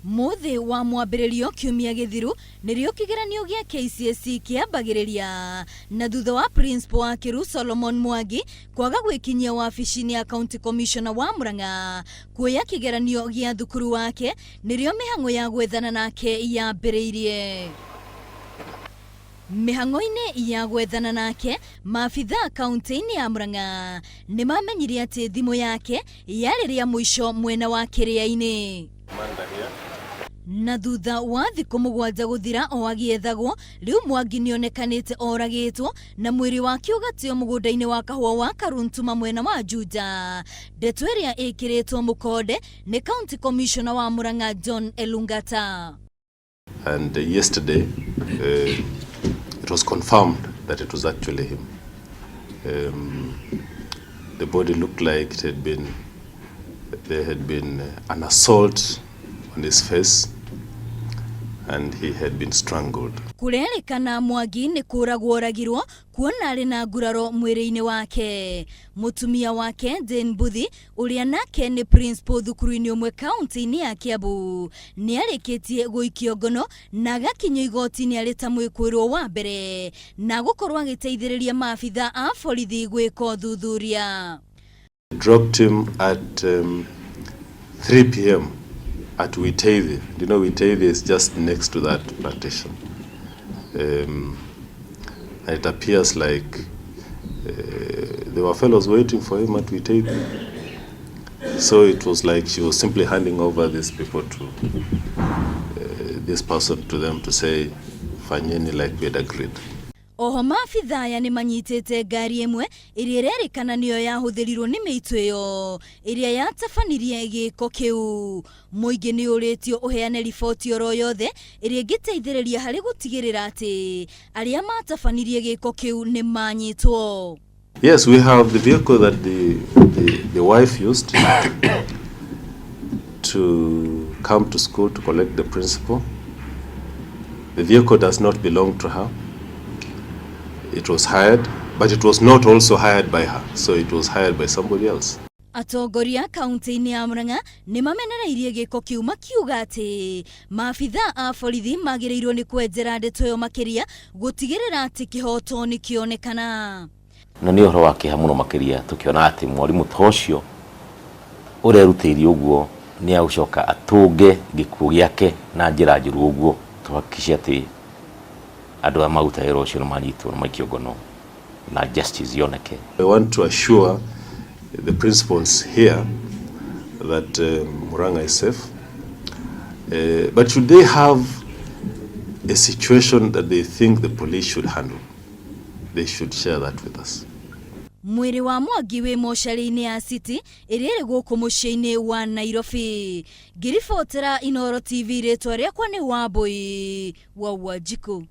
Muthi wa mwambĩrĩrio kiumia gĩthiru nĩrĩo kĩgeranio gĩa KCSE kĩambagĩrĩria na thutha wa principal wa Kiru Solomon Mwangi kwaga gwĩkinyia wabici-inĩ ya County Commissioner wa Murang'a kuoya kĩgeranio gĩa thukuru wake nĩrĩo mĩhang'o ya gwethana nake yambĩrĩirie. Mĩhang'o-inĩ ya gwethana nake maabitha kaunti-inĩ ya Murang'a nĩmamenyire atĩ thimũ yake yarĩ rĩa mũico mwena wa Kĩrĩa-inĩ. Na thutha wa thikũ mũgwanja gũthira o agĩethagwo, rĩu Mwangi nĩonekanĩte oragĩtwo na mwĩrĩ wake ũgateo mũgũnda-inĩ wa kahũa wa Karuntuma mwena wa Juja. Ndeto ĩrĩa ĩkĩrĩtwo mũkonde nĩ County Commissioner wa Murang'a John Elungata. And yesterday it was confirmed that it was actually him. The body looked like there had been an assault on his face and he had been strangled. Kurerikana Mwangi nĩ kũragwo oragirwo kuona arĩ na nguraro mwĩrĩ-inĩ wake. Mutumia wake Jane Buthi ũrĩa nake nĩ principal thukuru-inĩ ũmwe kaunti-inĩ ya Kiambu nĩarĩkĩtie gũikio ngono na agakinyio igoti-inĩ arĩ ta mwĩkũĩrwo wa mbere na gũkorwo agĩteithĩrĩria maabitha a borithi gwĩka ũthuthuria. Dropped him at 3 p.m. at Witavia. You know, Witavia is just next to that plantation. And it appears like there were fellows waiting for him at Witavia. So it was like she was simply handing over these people to this person to them to say, fanyeni like we had agreed. Oho maabitha aya nĩmanyitĩte ngari ĩmwe ĩrĩa ĩrerĩkana nĩyo yahũthĩrirwo nĩ mĩitũ ĩyo ĩrĩa yatabanirie gĩko kĩu. Mũingĩ nĩũrĩtio ũheane riboti oro yothe ĩrĩa ĩngĩteithĩrĩria harĩ gũtigĩrĩra atĩ arĩa matabanirie gĩko kĩu nĩ manyitwo. Yes, we have the vehicle that the wife used to come to school to collect the principal. The vehicle does not belong to her. It was hired, but it was not also hired by her, so it was hired by somebody else. Atongoria kaunti-inĩ ya Murang'a nĩmamenereirie gĩko kĩu makiuga atĩ maabitha a borithi magĩrĩirwo nĩ kwenjera ndeto ĩyo makĩria gũtigĩrĩra atĩ kĩhoto nĩkĩonekana. Na nĩ ũhoro wa kĩeha mũno makĩria tũkĩona atĩ mwarimũ ta ũcio ũrerutĩire ũguo nĩ agũcoka atũnge gĩkuũ gĩake na njĩra njũru ũguo tũhakikice atĩ andũ a magutagĩra ũcio nĩmanyitwo na maikio ngono na justice yoneke. I want to assure the principals here that Murang'a is safe. But should they have a situation that they think the police should handle, they should share that with us. Mwĩrĩ wa Mwangi wĩ mocarĩ-inĩ ya City ĩrĩa ĩrĩ gũkũ mũciĩ-inĩ wa Nairobi. Ngĩribotera Inooro TV rĩtwa rĩakwa nĩ Wambui wa Wanjiku.